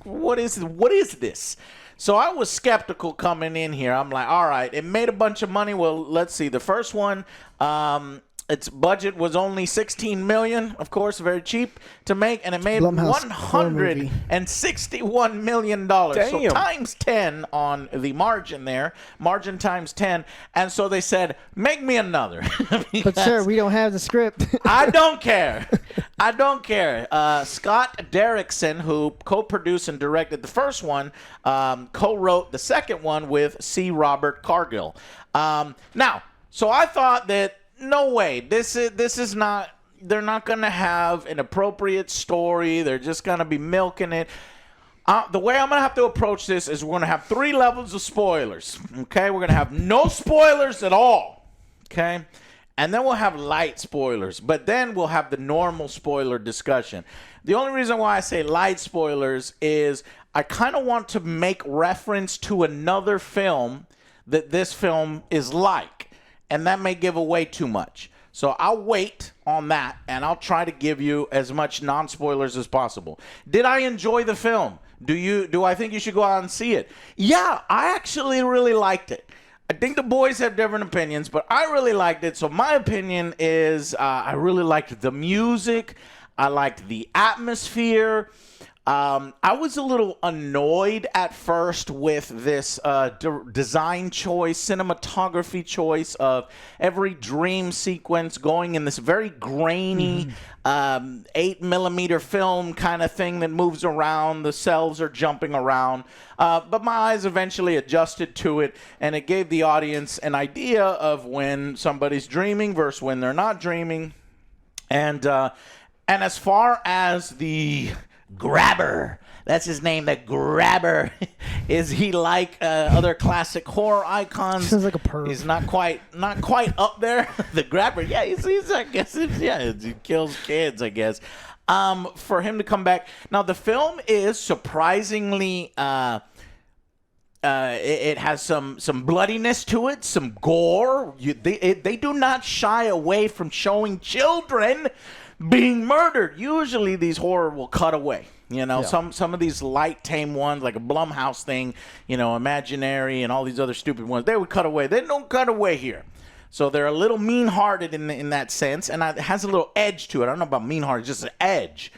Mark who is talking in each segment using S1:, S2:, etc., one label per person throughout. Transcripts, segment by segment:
S1: what is this? So I was skeptical coming in here. I'm like, all right, it made a bunch of money. Well, let's see. The first one, its budget was only $16 million, of course, very cheap to make, and it made $161 million. So times 10 on the margin there, margin times 10. And so they said, make me another.
S2: But sir, we don't have the script.
S1: I don't care. Scott Derrickson, who co-produced and directed the first one, co-wrote the second one with C. Robert Cargill. Now, so I thought that, no way, this is not, they're not going to have an appropriate story. They're just going to be milking it. The way I'm going to have to approach this is we're going to have 3 levels of spoilers, okay? We're going to have no spoilers at all, okay? And then we'll have light spoilers, but then we'll have the normal spoiler discussion. The only reason why I say light spoilers is I kind of want to make reference to another film that this film is like, and that may give away too much. So I'll wait on that, and I'll try to give you as much non-spoilers as possible. Did I enjoy the film? Do I think you should go out and see it? Yeah, I actually really liked it. I think the boys have different opinions, but I really liked it. So my opinion is I really liked the music. I liked the atmosphere. I was a little annoyed at first with this design choice, cinematography choice of every dream sequence going in this very grainy 8mm film kind of thing that moves around. The cells are jumping around. But my eyes eventually adjusted to it, and it gave the audience an idea of when somebody's dreaming versus when they're not dreaming. And as far as the Grabber, that's his name, the Grabber, is he like other classic horror icons?
S2: Sounds like a perv.
S1: He's not quite up there. The Grabber, yeah, he's I guess he kills kids, I guess. For him to come back. Now the film is surprisingly it has some bloodiness to it, some gore. They do not shy away from showing children being murdered. Usually these horror will cut away. You know, some of these light, tame ones, like a Blumhouse thing, you know, Imaginary and all these other stupid ones, they would cut away. They don't cut away here. So they're a little mean-hearted in that sense, and it has a little edge to it. I don't know about mean-hearted, just an edge.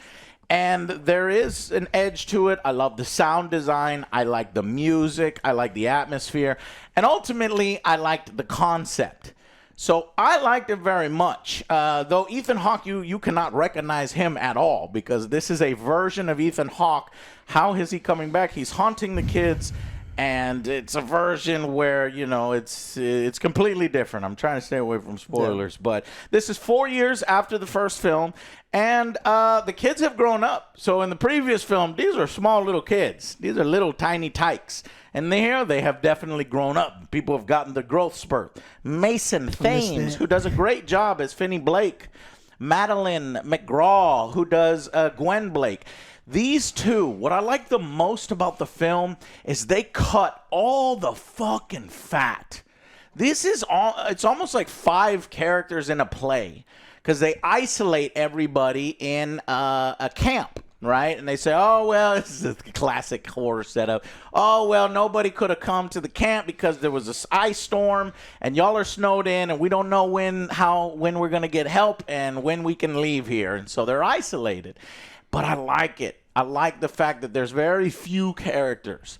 S1: And there is an edge to it. I love the sound design. I like the music. I like the atmosphere. And ultimately, I liked the concept. So I liked it very much. Though Ethan Hawke, you cannot recognize him at all because this is a version of Ethan Hawke. How is he coming back? He's haunting the kids, and it's a version where, you know, it's completely different. I'm trying to stay away from spoilers, but this is 4 years after the first film, and the kids have grown up. So in the previous film, these are small little kids. These are little tiny tykes. And here, they have definitely grown up. People have gotten the growth spurt. Mason Thames, who does a great job as Finney Blake. Madeline McGraw, who does Gwen Blake. These two, what I like the most about the film is they cut all the fucking fat. This is it's almost like 5 characters in a play because they isolate everybody in a camp. Right? And they say, oh, well, this is a classic horror setup. Oh, well, nobody could have come to the camp because there was this ice storm and y'all are snowed in and we don't know when we're going to get help and when we can leave here. And so they're isolated. But I like it. I like the fact that there's very few characters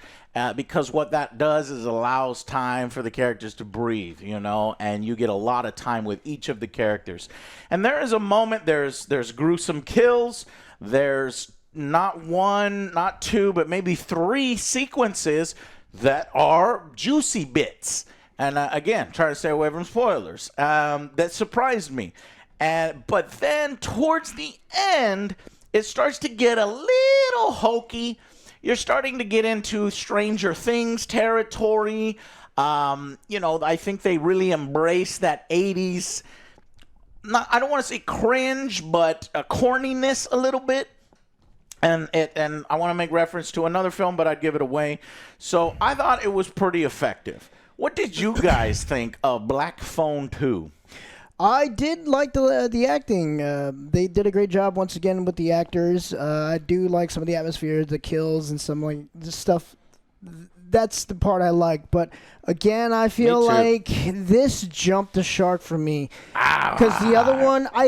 S1: because what that does is allows time for the characters to breathe, you know, and you get a lot of time with each of the characters. And there is a moment, there's gruesome kills. There's not 1, not 2, but maybe 3 sequences that are juicy bits. And again, try to stay away from spoilers. That surprised me. But then towards the end, it starts to get a little hokey. You're starting to get into Stranger Things territory. You know, I think they really embrace that 80s. I don't want to say cringe, but corniness a little bit. And I want to make reference to another film, but I'd give it away. So I thought it was pretty effective. What did you guys think of Black Phone 2?
S2: I did like the acting. They did a great job once again with the actors. I do like some of the atmosphere, the kills, and some like the stuff. That's the part I like. But again, I feel like this jumped the shark for me. Because the other one, I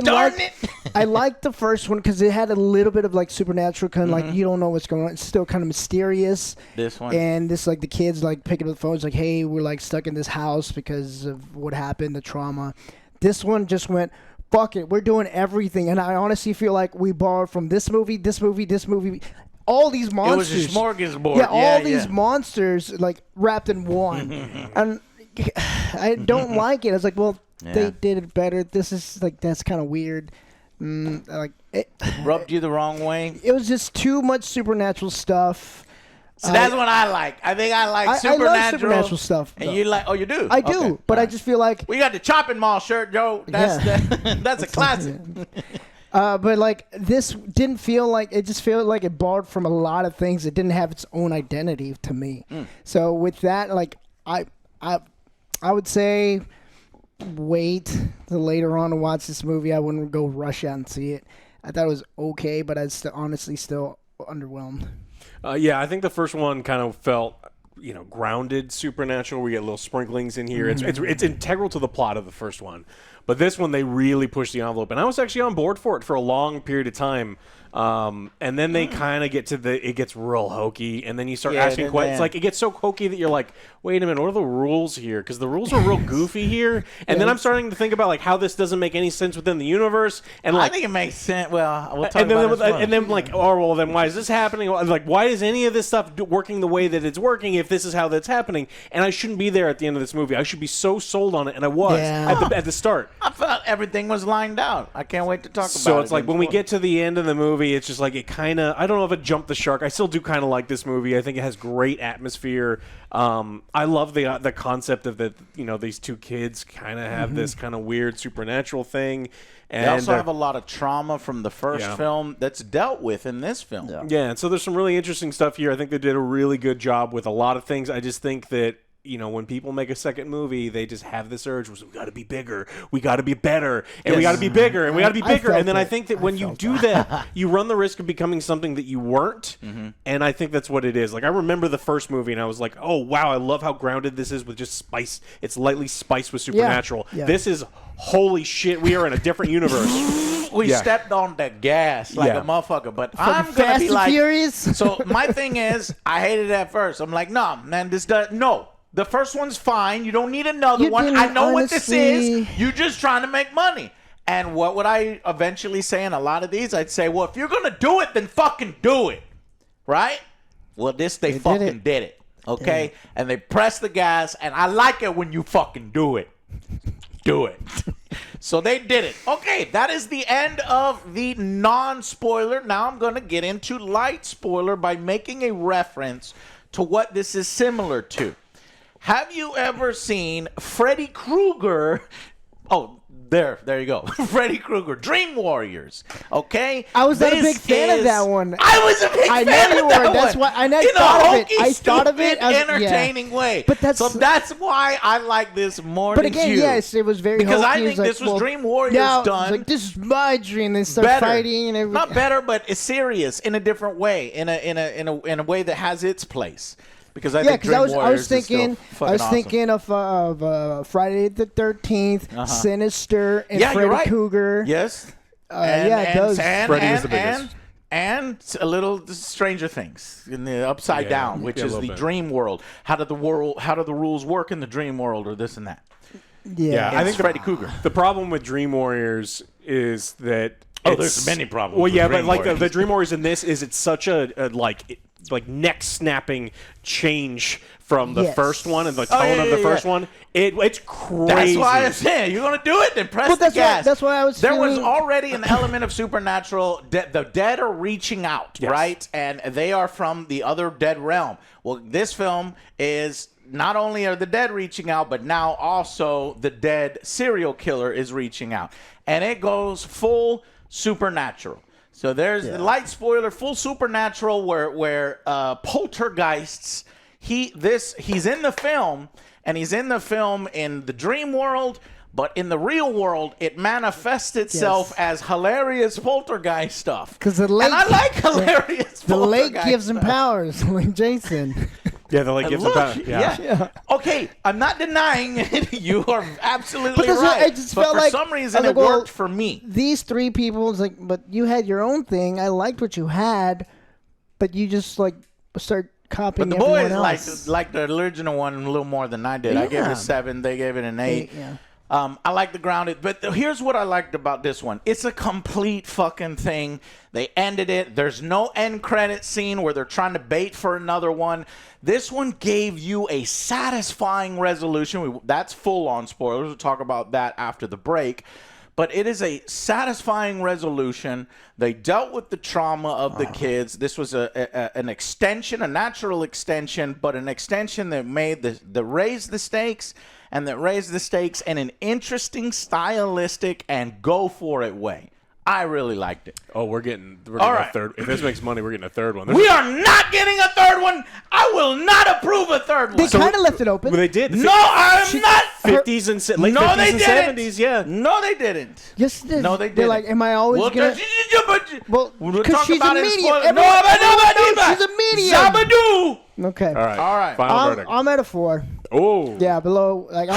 S2: liked the first one because it had a little bit of like supernatural kind of like you don't know what's going on. It's still kind of mysterious.
S1: This one.
S2: And this like the kids like picking up the phones like, hey, we're like stuck in this house because of what happened, the trauma. This one just went, fuck it, we're doing everything. And I honestly feel like we borrowed from this movie, all these monsters.
S1: It was a smorgasbord.
S2: Yeah, all these monsters like wrapped in one. And I don't like it. I was like, well, they did it better. This is like, that's kind of weird. Like it
S1: rubbed you the wrong way.
S2: It was just too much supernatural stuff.
S1: So that's what I like. I think I like supernatural.
S2: I love supernatural stuff.
S1: And you like? Oh, you do?
S2: I do, but I just feel like
S1: we got the chopping mall shirt, Joe. That's a classic.
S2: But like this didn't feel like it. Just felt like it borrowed from a lot of things. It didn't have its own identity to me. So with that, like I would say wait till later on to watch this movie. I wouldn't go rush out and see it. I thought it was okay, but I was honestly still underwhelmed.
S3: Yeah, I think the first one kind of felt, grounded, supernatural. We get little sprinklings in here. It's integral to the plot of the first one. But this one, they really pushed the envelope. And I was actually on board for it for a long period of time. And then they kind of get to it gets real hokey. And then you start asking questions. It's like, it gets so hokey that you're like, wait a minute, what are the rules here? Because the rules are real goofy here. And then I'm starting to think about like how this doesn't make any sense within the universe. And like,
S1: I think it makes sense. Well, we'll talk about it.
S3: And then like, oh, well, then why is this happening? Like, why is any of this stuff working the way that it's working if this is how that's happening? And I shouldn't be there at the end of this movie. I should be so sold on it. And I was at the start.
S1: I felt everything was lined out. I can't wait to talk about it.
S3: So it's like when we get to the end of the movie, it's just like it kind of, I don't know if it jumped the shark. I still do kind of like this movie. I think it has great atmosphere. I love the concept of that, these two kids kind of have this kind of weird supernatural thing. And
S1: they also have a lot of trauma from the first film that's dealt with in this film.
S3: Yeah, and so there's some really interesting stuff here. I think they did a really good job with a lot of things. I just think that when people make a second movie, they just have this urge, we got to be bigger, we got to be better, and we got to be bigger, and we got to be bigger. And then I think that when you do that, you run the risk of becoming something that you weren't. And I think that's what it is. Like, I remember the first movie, and I was like, oh, wow, I love how grounded this is with just spice. It's lightly spiced with supernatural. This is, holy shit, we are in a different universe.
S1: We stepped on the gas like a motherfucker, but I'm going to be like...
S2: Furious?
S1: So my thing is, I hated it at first. I'm like, no, man, no. The first one's fine. You don't need another one. I know what this is. You're just trying to make money. And what would I eventually say in a lot of these? I'd say, well, if you're going to do it, then fucking do it. Right? Well, they fucking did it. Okay? And they pressed the gas, and I like it when you fucking do it. Do it. So they did it. Okay, that is the end of the non-spoiler. Now I'm going to get into light spoiler by making a reference to what this is similar to. Have you ever seen Freddy Krueger? Oh, there you go. Freddy Krueger, Dream Warriors. Okay,
S2: I was not a big fan of that one.
S1: I was a big fan of that one.
S2: That's why I thought of it.
S1: Entertaining way.
S2: But that's
S1: why I like this more.
S2: But again, yes, it was very
S1: because
S2: hokey.
S1: I think this was Dream Warriors done.
S2: Like, this is my dream. They start fighting and everything.
S1: Not better, but it's serious in a different way. In a way that has its place. Because I think Dream Warriors thinking
S2: of Friday the 13th, Sinister, and Freddy Krueger.
S1: Yes.
S2: It does.
S3: Freddy was the biggest.
S1: And a little Stranger Things in the Upside Down, which is the dream world. How do the rules work in the dream world, or this and that?
S2: Yeah,
S3: I think
S1: Freddy Krueger.
S3: The problem with Dream Warriors is that
S1: there's many problems.
S3: Well, yeah, but like the Dream Warriors in this is it's such a like neck snapping change from the first one and the tone of the first one. It's crazy.
S1: That's why I said you're gonna do it. Then press the gas.
S2: That's why I was.
S1: There was already an element of supernatural. The dead are reaching out, right? And they are from the other dead realm. Well, this film is. Not only are the dead reaching out, but now also the dead serial killer is reaching out. And it goes full supernatural. So there's the light spoiler, full supernatural, where poltergeists. He's in the film, and he's in the film in the dream world, But in the real world, it manifests itself as hilarious poltergeist stuff.
S2: Because the lake,
S1: and I like hilarious
S2: the lake
S1: poltergeist
S2: gives him
S1: stuff.
S2: powers, like Jason.
S3: Yeah, the lake gives him power. Yeah.
S1: Okay, I'm not denying it. You are absolutely
S2: But that's
S1: right.
S2: what I just
S1: but
S2: felt
S1: for
S2: like-
S1: some
S2: I
S1: reason,
S2: was
S1: it
S2: like, well,
S1: worked for me.
S2: These three people, it's like, but you had your own thing. I liked what you had, but you just like start copying
S1: But the
S2: everyone
S1: boys
S2: else.
S1: like the original one a little more than I did. I gave it
S2: Yeah.
S1: a 7. They gave it an 8.
S2: Yeah.
S1: I like the grounded, but here's what I liked about this one. It's a complete fucking thing. They ended it. There's no end credit scene where they're trying to bait for another one. This one gave you a satisfying resolution. That's full on spoilers. We'll talk about that after the break. But it is a satisfying resolution. They dealt with the trauma of the kids. This was an extension, a natural extension, but an extension that made that raised the stakes and that raised the stakes in an interesting, stylistic, and go for it way. I really liked it.
S3: Oh, we're getting
S1: All
S3: a
S1: right.
S3: third. If this makes money, we're getting a third one.
S1: We are not getting a third one. I will not approve a third
S2: They
S1: one.
S2: kind of left it open.
S3: Well, they did.
S1: No, I'm not.
S3: 50s and late
S1: No,
S3: 50s
S1: they
S3: and
S1: didn't.
S3: 70s. Yeah.
S1: No, they didn't.
S2: Yes, it did.
S1: No, they
S2: They're
S1: didn't.
S2: like, am I always gonna? Well,
S1: we'll
S2: 'cause
S1: talk
S2: she's
S1: about
S2: a
S1: it in
S2: medium.
S1: spoilers.
S2: Everyone-
S1: No,
S2: everyone knows she's a medium.
S1: Zabadoo.
S2: Okay.
S3: All right.
S1: All right.
S3: Final verdict.
S2: I'm at a 4.
S3: Oh.
S2: Yeah, below. Like,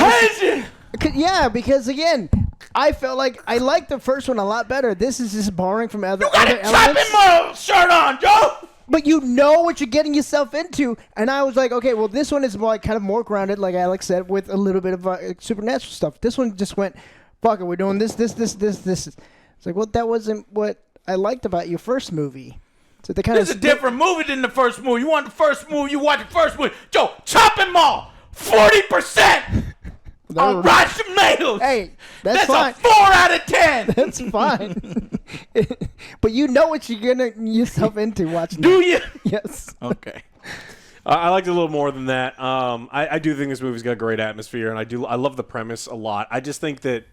S2: yeah, because again, I felt like I liked the first one a lot better. This is just borrowing from other
S1: Got a
S2: elements.
S1: chopping more shirt on, Joe.
S2: But you know what you're getting yourself into, and I was like, okay, well, this one is more like kind of more grounded, like Alex said, with a little bit of supernatural stuff. This one just went, fuck it, we're doing this. It's like, well, that wasn't what I liked about your first movie. So they kind
S1: This is a different movie than the first movie. You want the first movie? You watch the first movie. Joe, chopping more 40% on Rotten Tomatoes.
S2: Hey, that's
S1: a
S2: fine.
S1: 4 out of 10.
S2: That's fine. But you know what you're getting yourself into watching.
S1: Do
S2: it.
S1: you?
S2: Yes.
S1: Okay.
S3: I liked it a little more than that. I do think this movie's got a great atmosphere, and I love the premise a lot. I just think that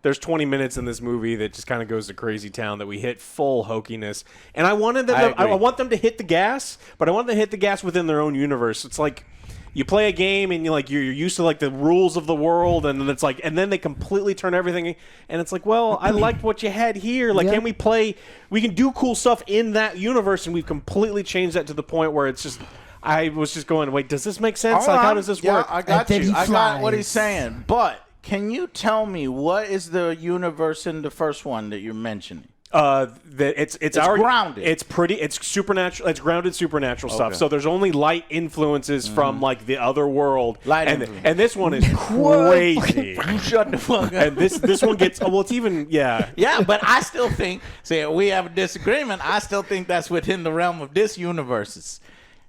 S3: there's 20 minutes in this movie that just kind of goes to crazy town, that we hit full hokiness. And I wanted them I want them to hit the gas, but I want them to hit the gas within their own universe. It's like you play a game and you're used to like the rules of the world, and then it's like, and then they completely turn everything, and it's like, well, I liked what you had here. Like,
S2: Yeah.
S3: we can do cool stuff in that universe, and we've completely changed that to the point where it's just, I was just going, wait, does this make sense?
S1: Hold
S3: Like, how
S1: on.
S3: does this
S1: Yeah,
S3: work?
S1: I got
S2: then
S1: you.
S2: he
S1: I got what
S2: flies.
S1: he's saying. But can you tell me what is the universe in the first one that you're mentioning?
S3: It's our
S1: grounded.
S3: It's supernatural. It's grounded supernatural stuff.
S1: Okay.
S3: So there's only light influences from like the other world.
S1: Light
S3: and
S1: influence.
S3: and this one is crazy.
S1: Shut the fuck up.
S3: And this one gets it's even
S1: Yeah, but I still think, see, we have a disagreement. I still think that's within the realm of this universe.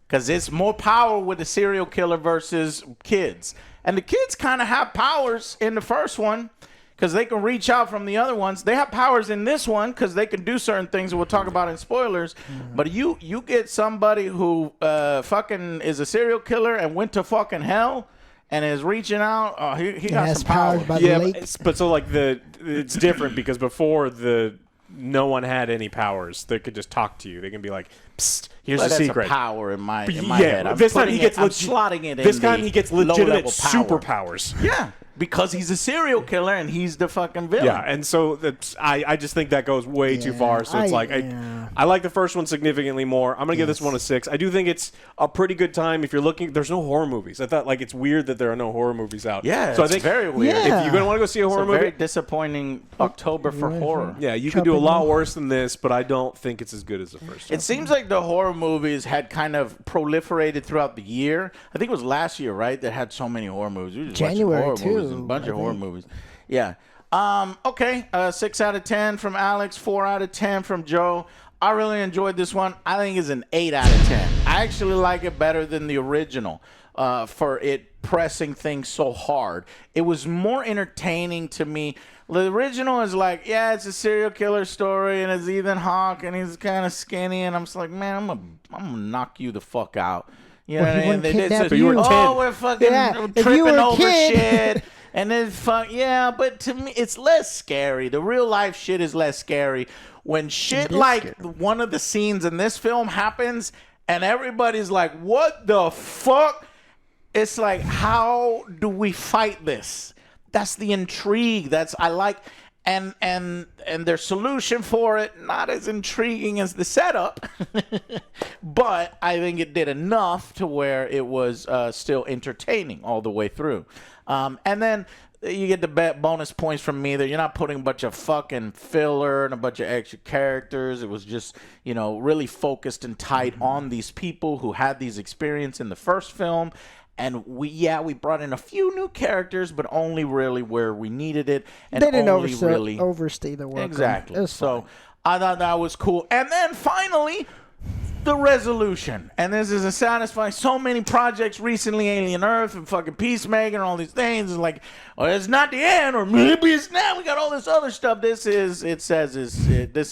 S1: Because it's more power with the serial killer versus kids. And the kids kind of have powers in the first one because they can reach out from the other ones. They have powers in this one because they can do certain things that we'll talk about in spoilers. But you get somebody who fucking is a serial killer and went to fucking hell and is reaching out. Oh, he got
S2: has
S1: some power.
S2: powers by the
S3: yeah,
S2: lake.
S3: but so like it's different because before no one had any powers. They could just talk to you. They can be like, "Psst, here's
S1: But
S3: the
S1: that's
S3: secret."
S1: a power in my
S3: Yeah,
S1: head. I'm
S3: this time he
S1: putting
S3: gets
S1: I'm
S3: legit-
S1: slotting it in.
S3: This time he gets legitimate
S1: low-level power.
S3: superpowers.
S1: Yeah, because he's a serial killer and he's the fucking villain.
S3: Yeah, and so I just think that goes way too far. So it's I like the first one significantly more. I'm gonna give this one a 6. I do think it's a pretty good time if you're looking. There's no horror movies. I thought like it's weird that there are no horror movies out.
S1: Yeah,
S3: so I
S1: it's
S3: think
S1: very weird.
S2: Yeah.
S3: if you're gonna want to go see a
S1: It's
S3: horror
S1: a very
S3: movie,
S1: disappointing October for horror.
S3: yeah, you could do a
S2: Chopping
S3: lot
S2: off.
S3: worse than this, but I don't think it's as good as the first one.
S1: It seems like the horror movies had kind of proliferated throughout the year. I think it was last year, right? That had so many horror movies. We just watched
S2: January,
S1: horror movies
S2: too,
S1: and a bunch
S2: I
S1: of horror
S2: think.
S1: movies. Yeah. Okay. 6 out of 10 from Alex. 4 out of 10 from Joe. I really enjoyed this one. I think it's an 8 out of 10. I actually like it better than the original for it pressing things so hard. It was more entertaining to me. The original is like, yeah, it's a serial killer story, and it's Ethan Hawke, and he's kind of skinny, and I'm just like, man, I'm gonna knock you the fuck out. You know
S2: Well,
S1: what
S2: he
S1: I mean?
S2: wouldn't kidnap
S3: But you were
S2: you.
S3: 10.
S1: Oh, we're fucking
S2: Yeah, if you
S1: tripping
S2: were a
S1: over
S2: kid.
S1: shit. And then yeah, but to me, it's less scary. The real life shit is less scary. When shit like one of the scenes in this film happens, and everybody's like, "What the fuck?" It's like, how do we fight this? that's the intrigue. I like, and their solution for it, not as intriguing as the setup, but I think it did enough to where it was still entertaining all the way through. And then you get the bonus points from me that you're not putting a bunch of fucking filler and a bunch of extra characters. It was just, really focused and tight on these people who had these experiences in the first film. And we brought in a few new characters, but only really where we needed it. And
S2: They didn't
S1: only really
S2: overstay the work.
S1: exactly. So
S2: Fine.
S1: I thought that was cool. And then finally, the resolution. And this is a satisfying. So many projects recently, Alien Earth and fucking Peacemaker and all these things. It's like, it's not the end, or maybe it's not. We got all this other stuff. This is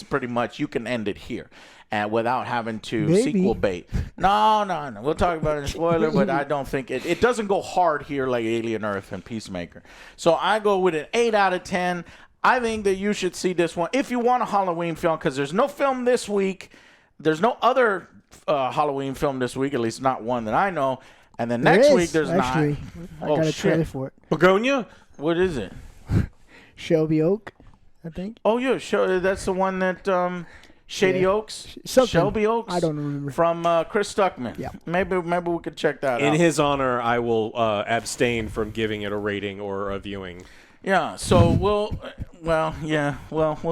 S1: pretty much, you can end it here. And without having to sequel bait. No. We'll talk about it in spoiler, but I don't think it doesn't go hard here like Alien Earth and Peacemaker. So I go with an 8 out of 10. I think that you should see this one if you want a Halloween film, because there's no film this week. There's no other Halloween film this week, at least not one that I know. And then next week there's
S2: actually,
S1: not.
S2: I got a trailer for it.
S3: Begonia?
S1: What is it?
S2: Shelby Oak, I think.
S1: Oh yeah, that's the one that Shady Oaks,
S2: Something.
S1: Shelby Oaks.
S2: I don't remember.
S1: From Chris Stuckman.
S2: Yeah.
S1: Maybe we could check that out.
S3: In his honor, I will abstain from giving it a rating or a viewing.
S1: Yeah, so we'll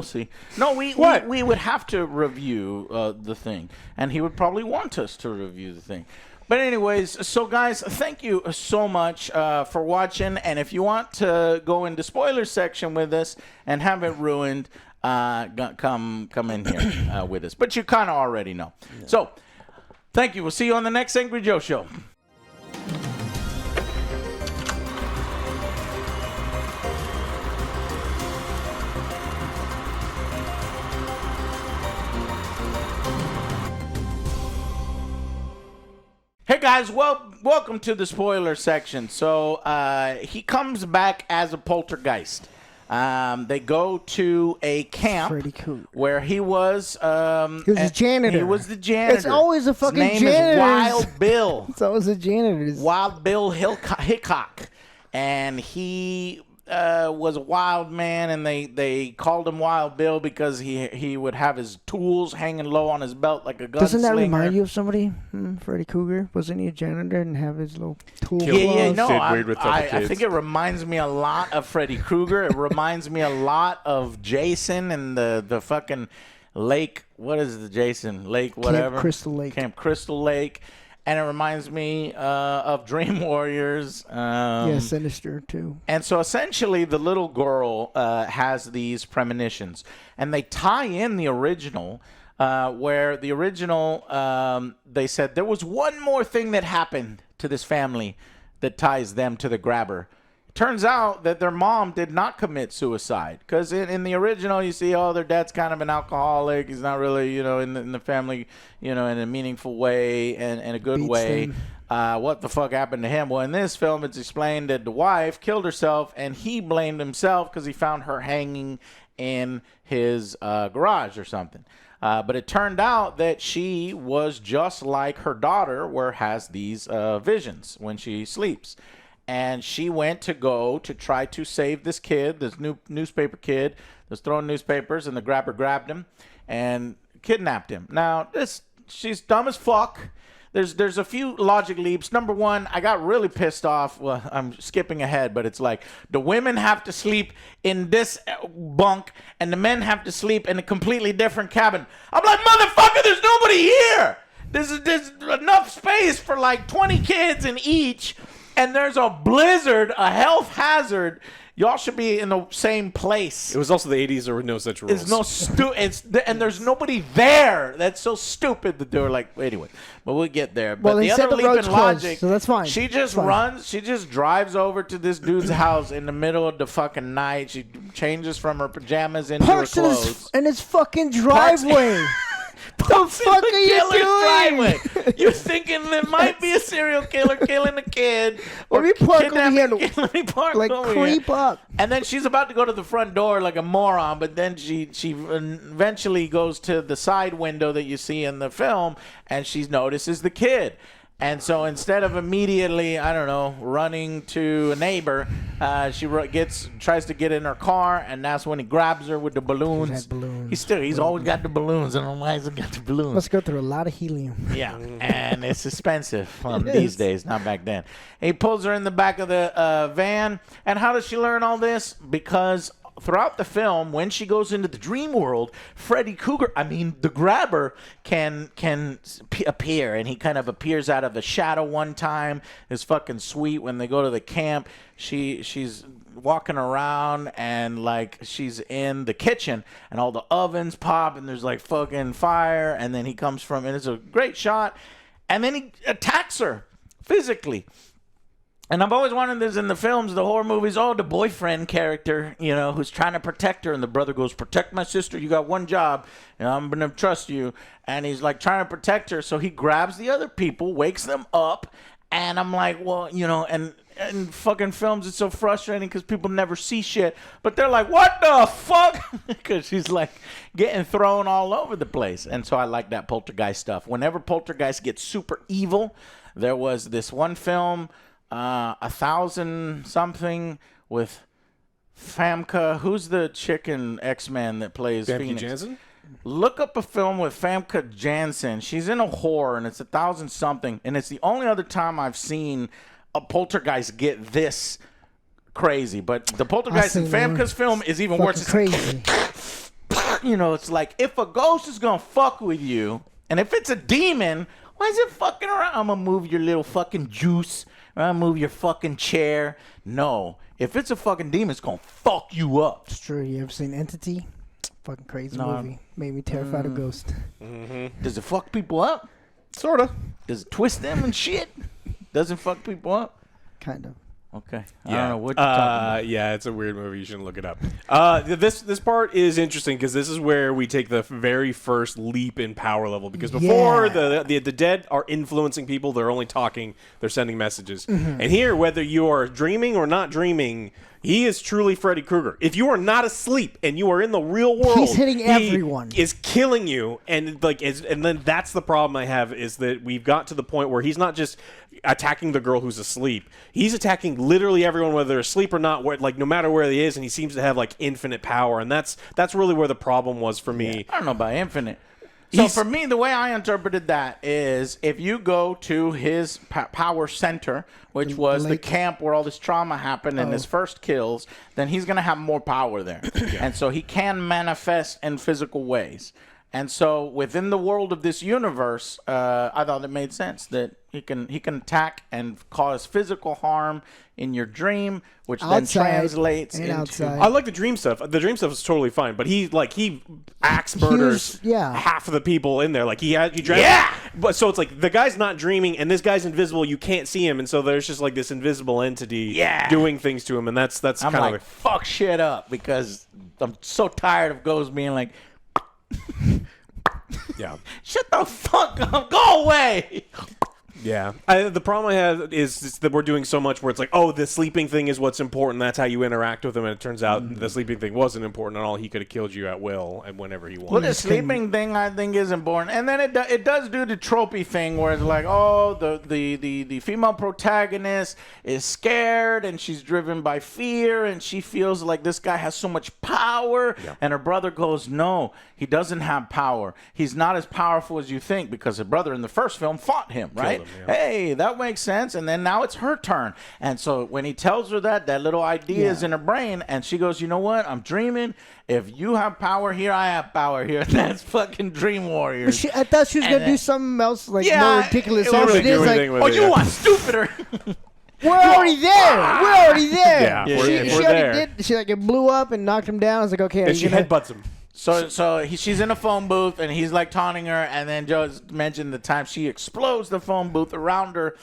S1: see. No, we would have to review the thing, and he would probably want us to review the thing. But anyways, so guys, thank you so much for watching, and if you want to go into spoiler section with us and have it ruined, come in here with us. But you kind of already know. Yeah. So, thank you. We'll see you on the next Angry Joe show. Hey guys, welcome to the spoiler section. So he comes back as a poltergeist. They go to a camp where he was. He
S2: was a janitor.
S1: He was the janitor.
S2: It's always a fucking
S1: janitor. His name
S2: janitor.
S1: is Wild Bill.
S2: It's always a janitor.
S1: Wild Bill Hickok, and he was a wild man, and they called him Wild Bill because he would have his tools hanging low on his belt like a gunslinger.
S2: Doesn't that remind you of somebody? Freddy Krueger? Wasn't he a janitor and have his little tool?
S1: Yeah, no,
S3: I
S1: think it reminds me a lot of Freddy Krueger. It reminds me a lot of Jason and the fucking lake. What is the Jason lake? Whatever. Camp Crystal Lake. And it reminds me of Dream Warriors.
S2: Yeah, Sinister, too.
S1: And so essentially the little girl has these premonitions. And they tie in the original, where the original, they said there was one more thing that happened to this family that ties them to the grabber. Turns out that their mom did not commit suicide, because in the original you see, their dad's kind of an alcoholic. He's not really, in the family, in a meaningful way and a good way. What the fuck happened to him? Well, in this film, it's explained that the wife killed herself, and he blamed himself because he found her hanging in his garage or something. But it turned out that she was just like her daughter, where has these visions when she sleeps. And she went to try to save this kid, this newspaper kid that was throwing newspapers, and the grabber grabbed him and kidnapped him. Now, she's dumb as fuck. There's a few logic leaps. Number one, I got really pissed off. Well, I'm skipping ahead, but it's like the women have to sleep in this bunk and the men have to sleep in a completely different cabin. I'm like, motherfucker, there's nobody here. There's enough space for like 20 kids in each. And there's a blizzard, a health hazard. Y'all should be in the same place.
S3: It was also the 80s. There were no such rules.
S1: And there's nobody there. That's so stupid that they were like, anyway. But we'll get there. But
S2: the other leap in logic, so that's fine.
S1: She just runs. She just drives over to this dude's house in the middle of the fucking night. She changes from her pajamas into her clothes.
S2: In his fucking driveway. The fuck are you doing?
S1: Driveway. You're thinking there might be a serial killer killing a kid.
S2: Let me park over here.
S1: Let me park
S2: like
S1: over
S2: creep
S1: here.
S2: up.
S1: And then she's about to go to the front door like a moron, but then she eventually goes to the side window that you see in the film, and she notices the kid. And so instead of immediately, I don't know, running to a neighbor, she tries to get in her car, and that's when he grabs her with the balloons.
S2: Had balloons.
S1: He's always got the balloons. I don't know why he's got the balloons.
S2: Must go through a lot of helium.
S1: Yeah, and it's expensive these days, not back then. He pulls her in the back of the van, and how does she learn all this? Because throughout the film, when she goes into the dream world, Freddy Krueger, the grabber, can appear, and he kind of appears out of the shadow one time. It's fucking sweet when they go to the camp. She's walking around, and like she's in the kitchen, and all the ovens pop, and there's like fucking fire, and then he comes from, and it's a great shot, and then he attacks her physically. And I've always wanted this in the films, the horror movies. Oh, the boyfriend character, who's trying to protect her. And the brother goes, protect my sister. You got one job. I'm going to trust you. And he's like trying to protect her. So he grabs the other people, wakes them up. And I'm like, well, and fucking films, it's so frustrating because people never see shit. But they're like, what the fuck? Because she's like getting thrown all over the place. And so I like that poltergeist stuff. Whenever poltergeist gets super evil, there was this one film, 1,000 something with Famke. Who's the chick in X-Men that plays
S3: Famke
S1: Phoenix?
S3: Janssen?
S1: Look up a film with Famke Janssen. She's in a horror, and it's 1,000 something, and it's the only other time I've seen a poltergeist get this crazy. But the poltergeist in Famke's film is even worse. It's
S2: crazy.
S1: It's like, if a ghost is gonna fuck with you, and if it's a demon, why is it fucking around? I'm gonna move your little fucking juice. I'm gonna move your fucking chair. No. If it's a fucking demon, it's gonna fuck you up.
S2: It's true. You ever seen Entity? Fucking crazy movie. Made me terrified of ghosts.
S3: Mm-hmm.
S1: Does it fuck people up?
S3: Sorta.
S1: Does it twist them and shit? Doesn't fuck people up?
S2: Kind of.
S1: Okay.
S3: Yeah.
S1: I don't know what you're talking about.
S3: Yeah, it's a weird movie. You shouldn't look it up. This part is interesting because this is where we take the very first leap in power level. Because before the dead are influencing people, they're only talking, they're sending messages. Mm-hmm. And here, whether you are dreaming or not dreaming, he is truly Freddy Krueger. If you are not asleep and you are in the real world,
S2: he's hitting everyone.
S3: Is killing you, and then that's the problem I have, is that we've got to the point where he's not just attacking the girl who's asleep. He's attacking literally everyone, whether they're asleep or not, no matter where he is, and he seems to have like infinite power, and that's really where the problem was for me.
S1: Yeah, I don't know about infinite. So for me, the way I interpreted that is if you go to his power center, which was the camp where all this trauma happened and his first kills, then he's going to have more power there. Yeah. And so he can manifest in physical ways. And so within the world of this universe, I thought it made sense that he can attack and cause physical harm in your dream, which then translates into
S2: outside.
S3: I like the dream stuff. The dream stuff is totally fine, but he axe murders half of the people in there. Like he drags. But so it's like the guy's not dreaming, and this guy's invisible. You can't see him, and so there's just like this invisible entity doing things to him, and that's
S1: I'm
S3: kind
S1: like, fuck shit up, because I'm so tired of ghosts being like,
S3: yeah,
S1: shut the fuck up, go away.
S3: Yeah. The problem I have is that we're doing so much where it's like, oh, the sleeping thing is what's important. That's how you interact with him. And it turns out the sleeping thing wasn't important at all. He could have killed you at will and whenever he wanted.
S1: Well, the sleeping thing I think is important. And then it does do the tropey thing where it's like, oh, the female protagonist is scared and she's driven by fear and she feels like this guy has so much power. Yeah. And her brother goes, no, he doesn't have power. He's not as powerful as you think, because her brother in the first film fought him, right? Yeah. Hey, that makes sense. And then now it's her turn. And so when he tells her that little idea is in her brain, and she goes, you know what? I'm dreaming. If you have power here, I have power here. That's fucking Dream Warriors.
S2: I thought she was going to do something else, like more ridiculous.
S1: You want stupider.
S2: We're already there. We're already there.
S3: Yeah,
S2: she already did. She it blew up and knocked him down. I was like, okay.
S3: And she headbutts him.
S1: So she's in a phone booth, and he's like taunting her, and then Joe mentioned the time she explodes the phone booth around her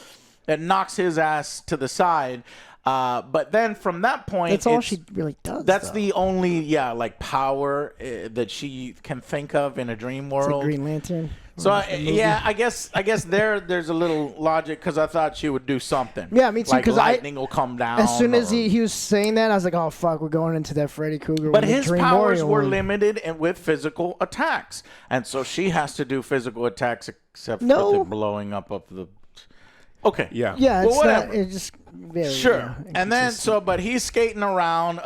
S1: and knocks his ass to the side. But then from that point,
S2: that's all she really does.
S1: That's the only power that she can think of in a dream world.
S2: It's like Green Lantern.
S1: So I guess there's a little logic, because I thought she would do something.
S2: Yeah, me too. Because
S1: lightning will come down.
S2: As soon as he was saying that, I was like, oh fuck, we're going into that Freddy Krueger.
S1: But his powers were limited and with physical attacks, and so she has to do physical attacks, except for the blowing up of the. Okay.
S3: Yeah.
S2: Yeah,
S1: Well,
S2: it's
S1: whatever.
S2: not. It's just very
S1: Sure. And then,
S2: inconsistent.
S1: but he's skating around.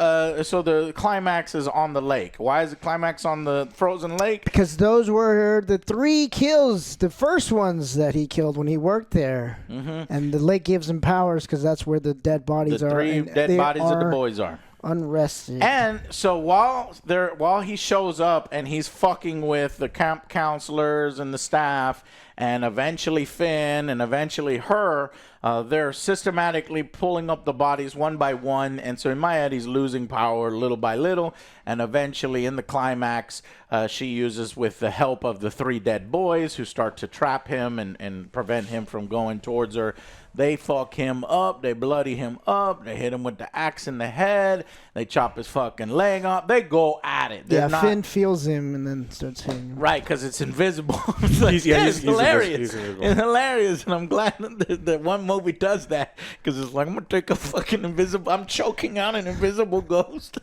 S1: So the climax is on the lake. Why is the climax on the frozen lake?
S2: Because those were the 3 kills, the first ones that he killed when he worked there. Mm-hmm. And the lake gives him powers because that's where the dead bodies
S1: The
S2: are.
S1: 3
S2: and
S1: dead
S2: they
S1: bodies of the
S2: are
S1: boys are.
S2: unrested.
S1: And so while he shows up and he's fucking with the camp counselors and the staff, and eventually Finn and eventually her, they're systematically pulling up the bodies one by one. And so in my head, he's losing power little by little. And eventually in the climax, she uses, with the help of the 3 dead boys who start to trap him and prevent him from going towards her, they fuck him up. They bloody him up. They hit him with the axe in the head. They chop his fucking leg off. They go at it. They're not,
S2: Finn feels him and then starts hitting him.
S1: right, because it's invisible. It's like, it's hilarious. It's hilarious, and I'm glad that one movie does that, because it's like, I'm going to take a fucking invisible... I'm choking out an invisible ghost.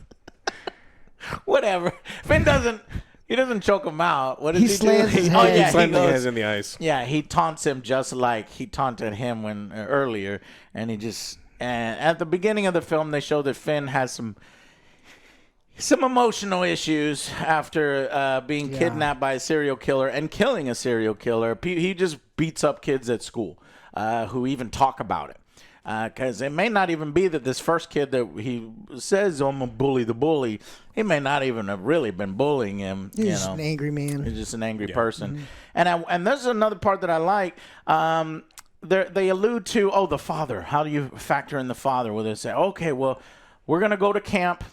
S1: Whatever. Finn doesn't... He doesn't choke him out. What does he do?
S2: slams his head.
S3: Oh, yeah,
S1: he
S3: slams his
S1: goes-
S3: hands in the ice.
S1: Yeah, he taunts him just like he taunted him when earlier, and he just. And at the beginning of the film, they show that Finn has some emotional issues after being kidnapped by a serial killer and killing a serial killer. He just beats up kids at school who even talk about it. Because it may not even be that this first kid that he says, I'm a bully the bully, he may not even have really been bullying him.
S2: He's just an angry man.
S1: He's just an angry person. And there's another part that I like. They allude to, the father. How do you factor in the father? Where they say, okay, well, we're going to go to camp.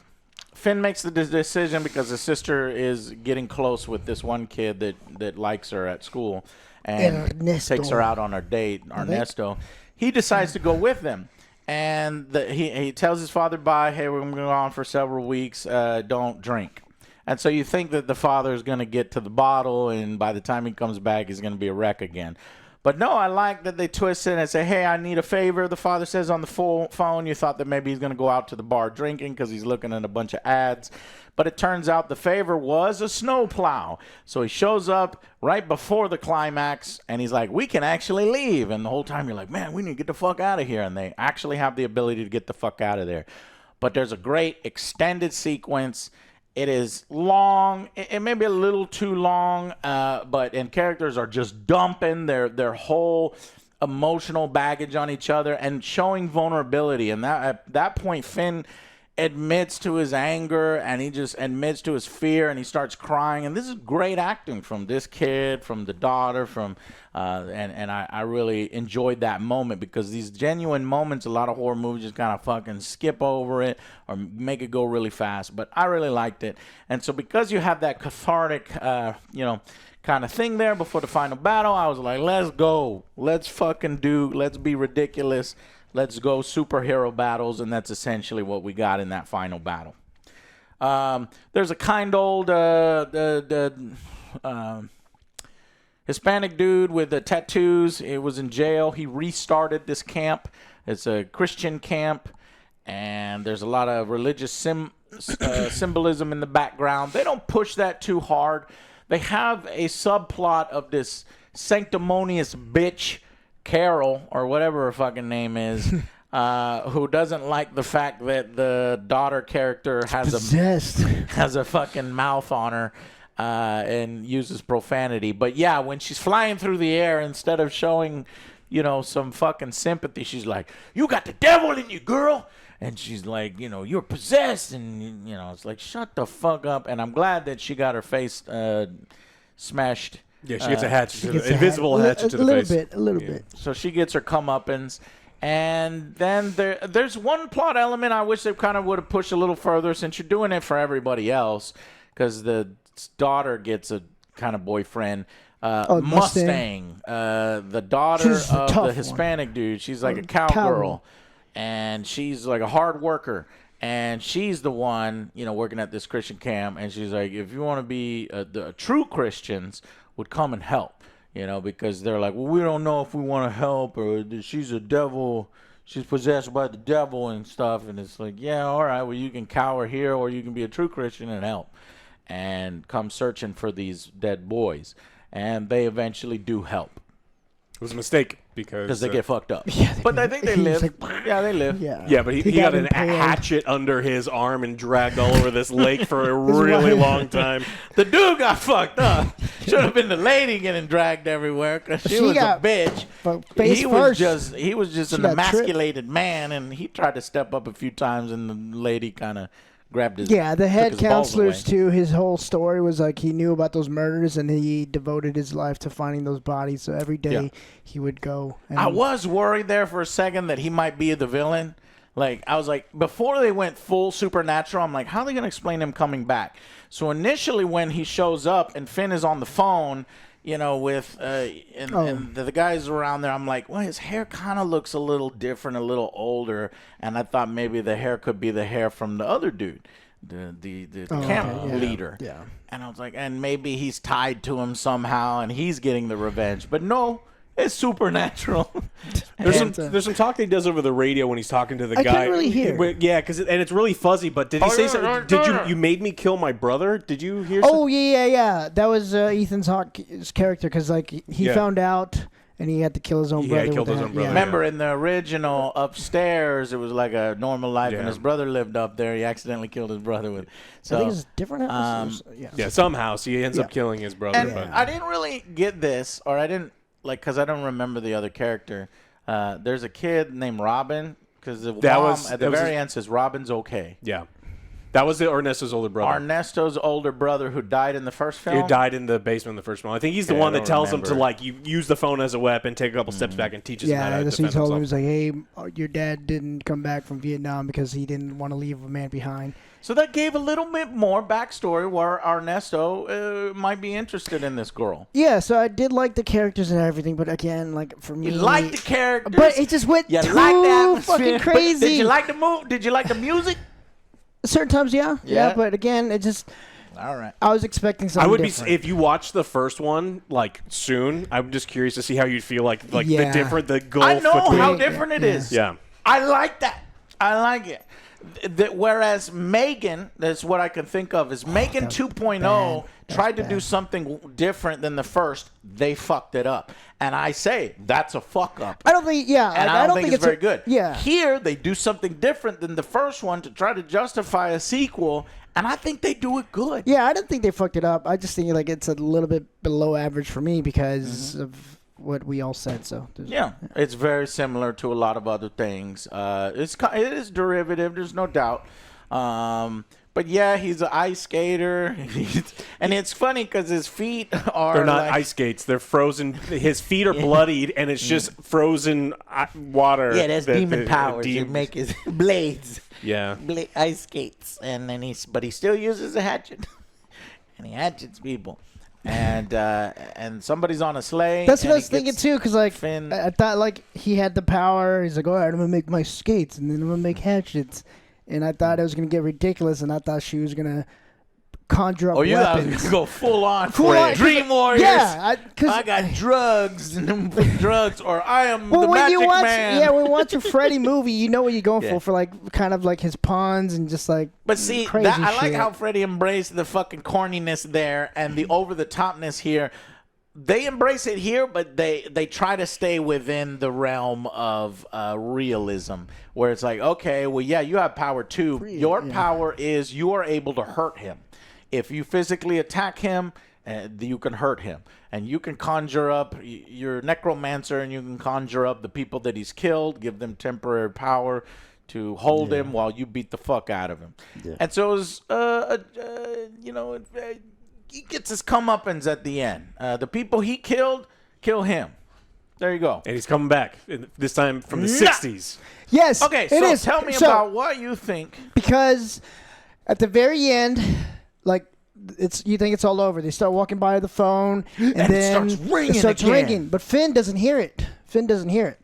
S1: Finn makes the decision because his sister is getting close with this one kid that likes her at school and
S2: Ernesto.
S1: takes her out on her date, Ernesto. He decides to go with them. And he tells his father, bye, hey, we're going to go on for several weeks. Don't drink. And so you think that the father is going to get to the bottle, and by the time he comes back, he's going to be a wreck again. But no, I like that they twist it and say, hey, I need a favor. The father says on the phone, you thought that maybe he's going to go out to the bar drinking because he's looking at a bunch of ads. But it turns out the favor was a snowplow. So he shows up right before the climax, and he's like, we can actually leave. And the whole time you're like, man, we need to get the fuck out of here. And they actually have the ability to get the fuck out of there. But there's a great extended sequence. It is long. It may be a little too long, and characters are just dumping their whole emotional baggage on each other and showing vulnerability. And at that point, Finn admits to his anger, and he just admits to his fear, and he starts crying. And this is great acting from this kid, from the daughter, and I really enjoyed that moment, because these genuine moments, a lot of horror movies just kind of fucking skip over it or make it go really fast. But I really liked it. And so because you have that cathartic, kind of thing there before the final battle, I was like, let's go. Let's be ridiculous. Let's go superhero battles, and that's essentially what we got in that final battle. There's a kind old Hispanic dude with the tattoos. He was in jail. He restarted this camp. It's a Christian camp, and there's a lot of religious symbolism in the background. They don't push that too hard. They have a subplot of this sanctimonious bitch, Carol, or whatever her fucking name is, who doesn't like the fact that the daughter character has a fucking mouth on her and uses profanity. But yeah, when she's flying through the air, instead of showing, some fucking sympathy, she's like, you got the devil in you, girl. And she's like, you're possessed. And, it's like, shut the fuck up. And I'm glad that she got her face smashed.
S3: Yeah, she gets a hatchet, invisible hatchet to the face.
S2: A little bit.
S1: So she gets her comeuppance. And then there's one plot element I wish they kind of would have pushed a little further, since you're doing it for everybody else, because the daughter gets a kind of boyfriend. Mustang. The daughter of the Hispanic dude. She's like a cowgirl. And she's like a hard worker. And she's the one, working at this Christian camp. And she's like, if you want to be the true Christians would come and help, because they're like, well, we don't know if we want to help, or she's a devil, she's possessed by the devil and stuff. And it's like, yeah, all right, well, you can cower here, or you can be a true Christian and help and come searching for these dead boys. And they eventually do help.
S3: It was a mistake. because
S1: they get fucked up.
S2: Yeah,
S1: But I think they
S2: he's
S1: live.
S2: like,
S1: Yeah, they live.
S2: yeah.
S3: but he got an
S2: impaled.
S3: hatchet under his arm and dragged all over this lake for a really long time.
S1: The dude got fucked up. Should have been the lady getting dragged everywhere because she was
S2: got
S1: a bitch.
S2: face
S1: He
S2: first.
S1: was just an
S2: got
S1: emasculated man, and he tried to step up a few times, and the lady kind of grabbed his.
S2: Yeah, the head
S1: took his balls
S2: counselors
S1: away.
S2: too. His whole story was like he knew about those murders and he devoted his life to finding those bodies. So every day he would go. And
S1: I was worried there for a second that he might be the villain. Like, I was like, before they went full supernatural, I'm like, how are they going to explain him coming back? So initially when he shows up and Finn is on the phone, you know, with and the guys around there, I'm like, well, his hair kind of looks a little different, a little older, and I thought maybe the hair could be the hair from the other dude, the camp leader.
S2: Yeah.
S1: And I was like, and maybe he's tied to him somehow, and he's getting the revenge. But no, it's supernatural.
S3: There's some talk that he does over the radio when he's talking to the
S2: I
S3: guy.
S2: couldn't really hear.
S3: Yeah, and it's really fuzzy. But did he say something? Did you made me kill my brother? Did you hear?
S2: Oh yeah. That was Ethan Hawke's character because like he found out and he had to kill his own brother.
S3: He killed his own brother.
S1: Remember in the original upstairs, it was like a normal life, and his brother lived up there. He accidentally killed his brother with. So
S2: I think it's different house.
S3: Yeah, somehow he ends up killing his brother.
S1: and
S3: But
S1: I didn't really get this, or I didn't like because I don't remember the other character. There's a kid named Robin because the mom at the very end says Robin's okay.
S3: yeah, that was Ernesto's older brother.
S1: Ernesto's older brother who died in the first film.
S3: He died in the basement in the first one. I think he's the one that tells him to like you use the phone as a weapon, take a couple steps back, and teaches him how to
S2: that's what he
S3: defend
S2: told him. He
S3: himself.
S2: was like, hey, your dad didn't come back from Vietnam because he didn't want to leave a man behind.
S1: So that gave a little bit more backstory where Ernesto might be interested in this girl.
S2: Yeah, so I did like the characters and everything, but again, like for me,
S1: You like the characters,
S2: but it just went
S1: you
S2: too
S1: like the atmosphere.
S2: fucking
S1: But
S2: crazy.
S1: did you like the move? Did you like the music?
S2: Certain times, yeah,
S1: Yeah.
S2: but again, it just.
S1: All right.
S2: I was expecting something
S3: I would
S2: different.
S3: be if you watch the first one like soon. I'm just curious to see how you'd feel like the gulf.
S1: I know
S3: between,
S1: how different it is.
S3: Yeah.
S1: I like that. I like it. Whereas Megan, that's what I can think of, is Megan 2.0 tried to do something different than the first. They fucked it up. And I say, that's a fuck up.
S2: I don't think,
S1: And I don't think it's very good.
S2: Yeah.
S1: Here, they do something different than the first one to try to justify a sequel, and I think they do it good.
S2: Yeah, I don't think they fucked it up. I just think like it's a little bit below average for me because of what we all said. So
S1: Yeah, it's very similar to a lot of other things. It is derivative, there's no doubt. But yeah, he's an ice skater, and it's funny because his feet are.
S3: They're not
S1: like,
S3: ice skates. They're frozen. His feet are bloodied, and it's just frozen water.
S1: Yeah, that's demon powers. You make his blades.
S3: Yeah.
S1: Ice skates, and then but he still uses a hatchet, and he hatchets people. And somebody's on a sleigh.
S2: that's
S1: and
S2: what I
S1: he
S2: was thinking
S1: gets
S2: too. Because like
S1: Finn.
S2: I thought like he had the power. He's like, all right, I'm gonna make my skates, and then I'm gonna make hatchets. And I thought it was gonna get ridiculous, and I thought she was gonna conjure up
S1: Oh, you thought
S2: weapons.
S1: it was gonna go full on.
S2: Full on,
S1: Dream Warriors.
S2: Yeah,
S1: I got drugs and drugs, or I am
S2: well,
S1: the
S2: when
S1: magic
S2: you watch,
S1: man.
S2: yeah, when you watch a Freddy movie, you know what you're going
S1: Yeah.
S2: for like kind of like his pawns and just like.
S1: But see,
S2: crazy
S1: I like
S2: shit.
S1: how Freddie embraced the fucking corniness there and the over the topness here. They embrace it here, but they try to stay within the realm of realism, where it's like, okay, well, yeah, you have power too. Your power is you are able to hurt him. If you physically attack him, you can hurt him. And you can conjure up, you're a necromancer, and you can conjure up the people that he's killed, give them temporary power to hold him while you beat the fuck out of him. Yeah. And so it was, he gets his comeuppance at the end. The people he killed, kill him. There you go.
S3: And he's coming back, this time from the 60s.
S2: Yes.
S1: Okay,
S2: it
S1: so
S2: is.
S1: tell me
S2: So,
S1: about what you think.
S2: because at the very end, like you think it's all over. They start walking by the phone, and
S1: it
S2: then
S1: starts ringing
S2: it starts
S1: again.
S2: ringing. But Finn doesn't hear it.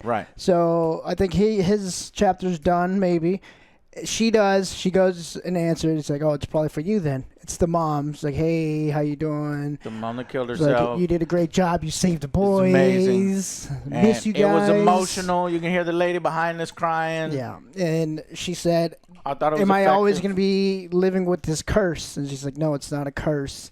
S1: Right.
S2: So I think his chapter's done. Maybe she does. She goes and answers. It's like, oh, it's probably for you then. It's the mom. It's like, hey, how you doing?
S1: The mom that killed
S2: It's like,
S1: herself.
S2: you did a great job. You saved the boys.
S1: amazing.
S2: Miss you guys.
S1: It was emotional. You can hear the lady behind us crying.
S2: Yeah, and she said,
S1: I thought it was
S2: am I always
S1: effective.
S2: going to be living with this curse? And she's like, no, it's not a curse.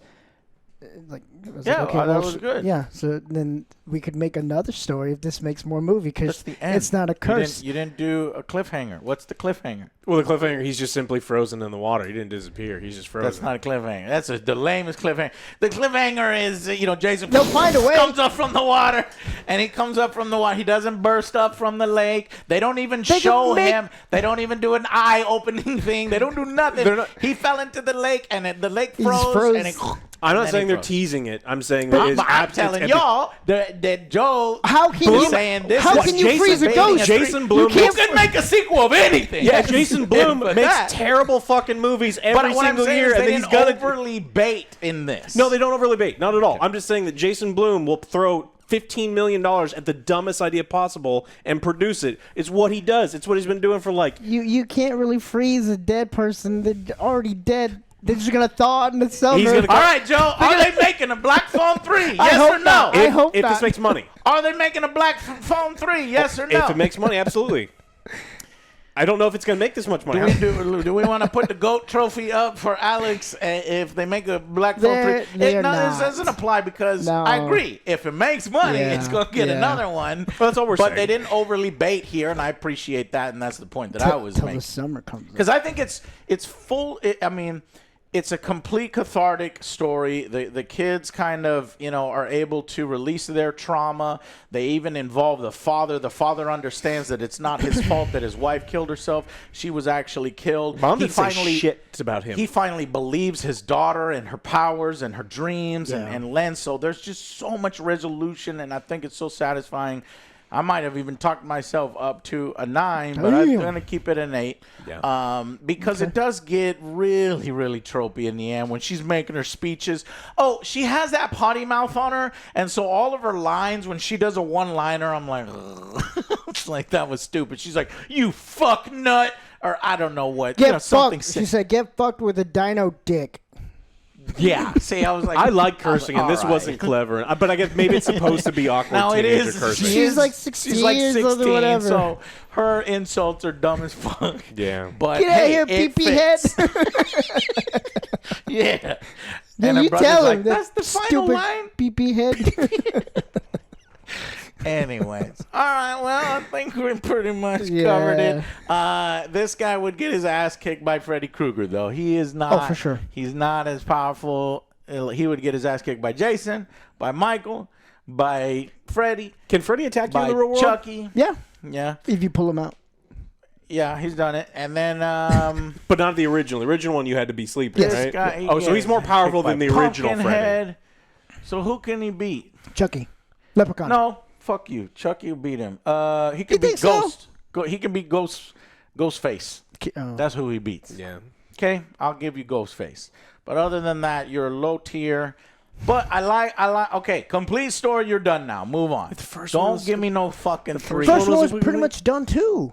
S2: like, I was
S1: Yeah,
S2: like, okay,
S1: that
S2: well,
S1: was good.
S2: Yeah, so then we could make another story if this makes more movie
S1: That's
S2: because
S1: the end.
S2: it's not a curse.
S1: You didn't do a cliffhanger. What's the cliffhanger?
S3: Well, the cliffhanger, he's just simply frozen in the water. He didn't disappear. He's just frozen.
S1: That's not a cliffhanger. That's the lamest cliffhanger. The cliffhanger is, Jason
S2: They'll find a way.
S1: comes up from the water, and he comes up from the water. He doesn't burst up from the lake. They don't even show him. They don't even do an eye-opening thing. They don't do nothing. He fell into the lake, and the lake froze. And
S3: I'm not saying they're
S1: froze.
S3: teasing it. I'm saying that it's
S1: I'm telling y'all that Joe
S2: How can you
S1: saying this
S2: How
S1: is
S2: can you
S1: Jason
S2: freeze a
S1: baiting
S2: ghost?
S3: Jason Blum.
S1: You can make a sequel of anything.
S3: Yeah, Jason Blum
S1: But
S3: makes
S1: that-
S3: terrible fucking movies
S1: But
S3: every
S1: what I'm
S3: single
S1: saying
S3: year,
S1: is
S3: and
S1: they
S3: then he's
S1: didn't
S3: gonna
S1: overly bait in this.
S3: No, they don't overly bait. Not at all. I'm just saying that Jason Blum will throw $15 million at the dumbest idea possible and produce it. It's what he does. It's what he's been doing for like.
S2: You can't really freeze a dead person. They're already dead. They're just gonna thaw it in the summer.
S3: He's gonna
S1: All right, Joe. Are they making a Black Phone 3? Yes
S2: hope
S1: or no?
S2: not. I hope
S3: if
S2: not.
S3: this makes money.
S1: Are they making a Black Phone 3? Yes or no?
S3: If it makes money, absolutely. I don't know if it's going to make this much money.
S1: Do we want to put the GOAT trophy up for Alex if they make a Black Phone 3?
S2: They're
S1: This
S2: not.
S1: doesn't apply because
S2: No.
S1: I agree. If it makes money,
S2: Yeah,
S1: it's going to get
S2: yeah.
S1: another one.
S3: Well, that's all we're
S1: but
S3: saying.
S1: they didn't overly bait here, and I appreciate that, and that's the point that I was
S2: till
S1: making.
S2: the summer comes.
S1: Because I think it's full. It's a complete cathartic story. The kids kind of are able to release their trauma. They even involve the father. The father understands that it's not his fault that his wife killed herself. She was actually killed.
S3: Mom didn't say shit about him.
S1: He finally believes his daughter and her powers and her dreams and Len. So there's just so much resolution, and I think it's so satisfying. I might have even talked myself up to a 9, but I'm going to keep it an 8.
S3: Yeah.
S1: Because it does get really, really tropey in the end when she's making her speeches. Oh, she has that potty mouth on her, and so all of her lines, when she does a one-liner, I'm like, ugh. It's like, that was stupid. She's like, you fuck nut, or I don't know what.
S2: Get
S1: something
S2: fucked. She said, "Get fucked with a dino dick."
S1: Yeah. See, I was like,
S3: I like cursing, and this
S1: all
S3: wasn't clever. But I guess maybe it's supposed to be awkward
S1: No, it
S3: teenager
S1: is.
S3: cursing.
S2: She's like 16
S1: She's like
S2: years old or
S1: 16,
S2: whatever.
S1: so her insults are dumb as fuck.
S3: Yeah.
S1: But
S2: Get out
S1: hey,
S2: of here,
S1: it
S2: pee-pee head.
S1: fits. Yeah.
S2: Then
S1: her
S2: you
S1: brother's
S2: tell
S1: like,
S2: him
S1: that's the final
S2: stupid
S1: line.
S2: pee-pee head.
S1: Anyways, all right. Well, I think we pretty much
S2: Yeah.
S1: covered it. This guy would get his ass kicked by Freddy Krueger, though. He is not.
S2: Oh, for sure.
S1: He's not as powerful. He would get his ass kicked by Jason, by Michael, by Freddy,
S3: Can Freddy attack you in
S1: by
S3: the real world?
S1: Chucky.
S2: Yeah,
S1: Yeah,
S2: if you pull him out.
S1: yeah, he's done it. And then
S3: But not the original. The original one you had to be sleeping,
S2: Yes.
S3: right?
S1: guy,
S3: Oh, so he's more powerful
S1: kicked
S3: than
S1: by
S3: the original Freddy.
S1: Pumpkinhead. So who can he beat?
S2: Chucky. Leprechaun.
S1: No, fuck you. Chucky will beat him. He can
S2: You
S1: beat
S2: think so?
S1: Ghost. He can beat Ghostface. That's who he beats.
S3: Yeah.
S1: Okay, I'll give you Ghostface. But other than that, you're low tier. But I like. Okay, complete story. You're done now. Move on.
S3: The first one
S1: Don't
S3: was-
S1: give me no fucking three.
S2: First one was
S3: was-
S2: pretty much done too.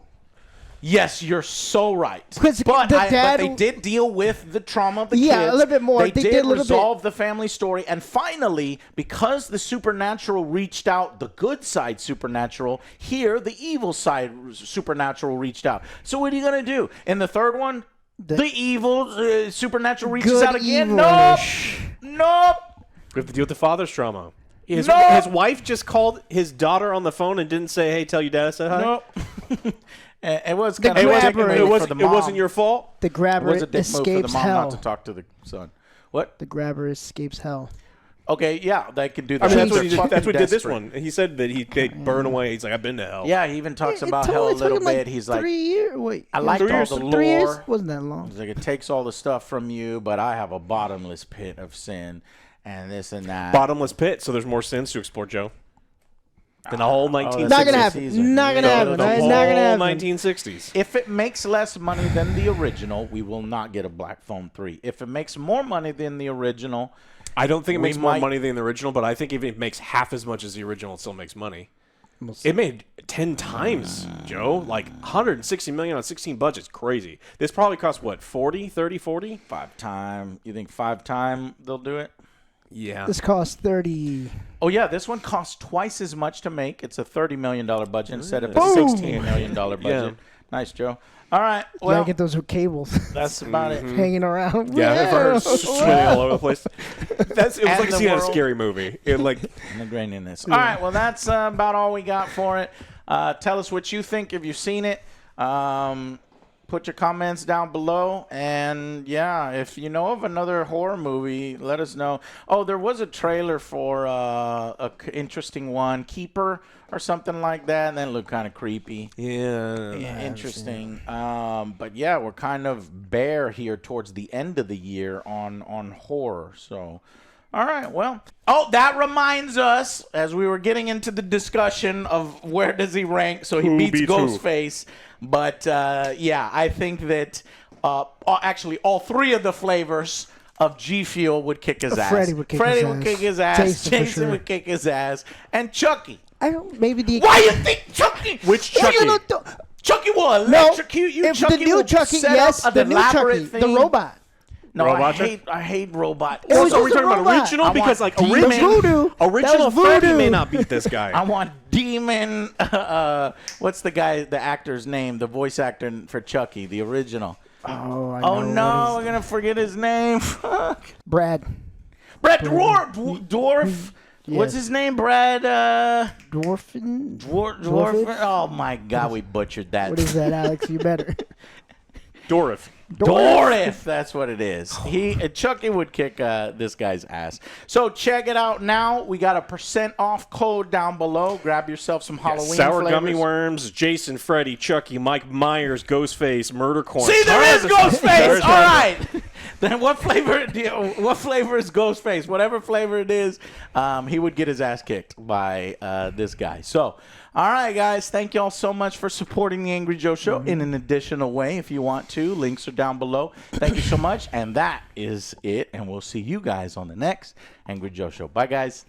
S1: Yes, you're so right.
S2: 'Cause
S1: But
S2: the dad-
S1: they did deal with the trauma of the
S2: Yeah,
S1: kids.
S2: a little bit more.
S1: They,
S2: They
S1: did
S2: did a little bit.
S1: resolve the family story. And finally, because the supernatural reached out, the good side supernatural, here, the evil side supernatural reached out. So what are you going to do? In the third one, the evil supernatural reaches
S2: Good
S1: out again?
S2: evil.
S1: Nope. Nope.
S3: We have to deal with the father's trauma. His
S1: No.
S3: wife just called his daughter on the phone and didn't say, "Hey, tell your dad I said hi."
S1: Nope. It was
S2: The
S1: kind of
S2: grabber-
S1: dick
S3: It
S1: move
S3: was.
S1: for the
S3: It
S1: mom.
S3: wasn't your fault.
S2: The
S1: It
S2: grabber
S1: was a dick move for the
S2: escapes
S1: mom
S2: hell.
S1: not to talk to the son. What?
S2: The grabber escapes hell.
S1: Okay, yeah, they can do that.
S3: I mean, that's what
S1: They're
S3: he did.
S1: fucking
S3: That's what did this
S1: desperate.
S3: one. He said that they'd burn away. He's like, "I've been to hell."
S1: Yeah, he even talks
S2: It
S1: about
S2: took-
S1: hell a
S2: it took
S1: little
S2: him, like,
S1: bit. He's like,
S2: 3 years. Wait,
S1: I liked
S3: 3
S1: all
S3: years.
S1: the
S2: 3 years
S1: lore.
S2: wasn't that long.
S1: He's like, it takes all the stuff from you, but I have a bottomless pit of sin and this and that.
S3: Bottomless pit. So there's more sins to explore, Joe. Than the whole 1960s.
S2: Not gonna
S1: that's
S2: happen.
S1: Caesar.
S2: Not gonna
S1: Yeah.
S2: happen.
S3: The
S2: It's
S3: whole
S2: not gonna happen.
S3: 1960s.
S1: If it makes less money than the original, we will not get a Black Phone 3. If it makes more money than the original,
S3: I don't think it
S1: We
S3: makes more
S1: might-
S3: money than the original, but I think if it makes half as much as the original, it still makes money.
S2: We'll see.
S3: It made 10 times, Joe. Like 160 million on 16 budget's crazy. This probably cost what, 40, 30, 40?
S1: 5 time. You think 5 time they'll do it?
S3: Yeah.
S2: This cost 30.
S1: Oh, yeah, this one costs twice as much to make. It's a $30 million budget instead of a
S2: Boom.
S1: $16 million budget.
S3: Yeah.
S1: Nice, Joe. All right,
S2: You
S1: well,
S2: gotta get those cables
S1: that's about it.
S2: hanging around.
S3: Yeah, if I
S2: Whoa.
S3: heard swinging all over the place. It was
S1: And
S3: like
S1: the
S3: a scene out of a
S1: world.
S3: scary movie. It like
S1: And the graininess. All right, well, that's about all we got for it. Tell us what you think if you've seen it. Put your comments down below. And, yeah, if you know of another horror movie, let us know. Oh, there was a trailer for interesting one, Keeper or something like that. And then it looked kind of creepy.
S3: yeah.
S1: Interesting. But, yeah, we're kind of bare here towards the end of the year on horror. So, all right, well. Oh, that reminds us, as we were getting into the discussion of where does he rank, so he
S3: Who
S1: beats
S3: beats who?
S1: Ghostface. But, yeah, I think that actually all three of the flavors of G Fuel would kick his ass.
S2: Freddy would kick his ass. Jason, for sure.
S1: would kick his ass. And Chucky.
S2: I don't. Maybe the.
S1: Why you think Chucky?
S3: Which
S2: Well,
S3: Chucky?
S2: you know,
S1: Chucky will
S2: no.
S1: electrocute you.
S2: If
S1: Chucky
S2: the new
S1: will
S2: Chucky,
S1: set
S2: yes,
S1: up
S2: the
S1: an
S2: new
S1: elaborate
S2: Chucky,
S1: thing.
S2: the robot.
S1: No,
S3: Robot
S1: I hate robot.
S2: It was
S3: So are we
S2: just a
S3: talking about
S2: robot.
S3: original?
S1: I
S3: Because
S1: want
S3: like
S1: demon.
S3: original,
S2: Voodoo.
S3: original
S2: That was
S3: Freddy
S2: voodoo.
S3: may not beat this guy.
S1: I want Demon. What's the actor's name? The voice actor for Chucky, the original.
S2: Oh, I
S1: Oh
S2: know.
S1: no, we're gonna forget his name. Fuck.
S2: Brad.
S1: Brad Dwarf. What's his name? Brad.
S2: Dwarfin.
S1: Dwarf. Oh my God, we butchered that.
S2: What is that, Alex? You better.
S3: Dorif.
S1: Dorif, that's what it is. Chucky would kick this guy's ass. So check it out now. We got a % off code down below. Grab yourself some Halloween
S3: Sour
S1: flavors.
S3: gummy worms, Jason, Freddy, Chucky, Mike Myers, Ghostface, Murder Corn.
S1: See, there is Ghostface.
S3: There's
S1: All right. Then what flavor is Ghostface? Whatever flavor it is, he would get his ass kicked by this guy. So, all right, guys. Thank you all so much for supporting the Angry Joe Show in an additional way. If you want to, links are down below. Thank you so much. And that is it. And we'll see you guys on the next Angry Joe Show. Bye, guys.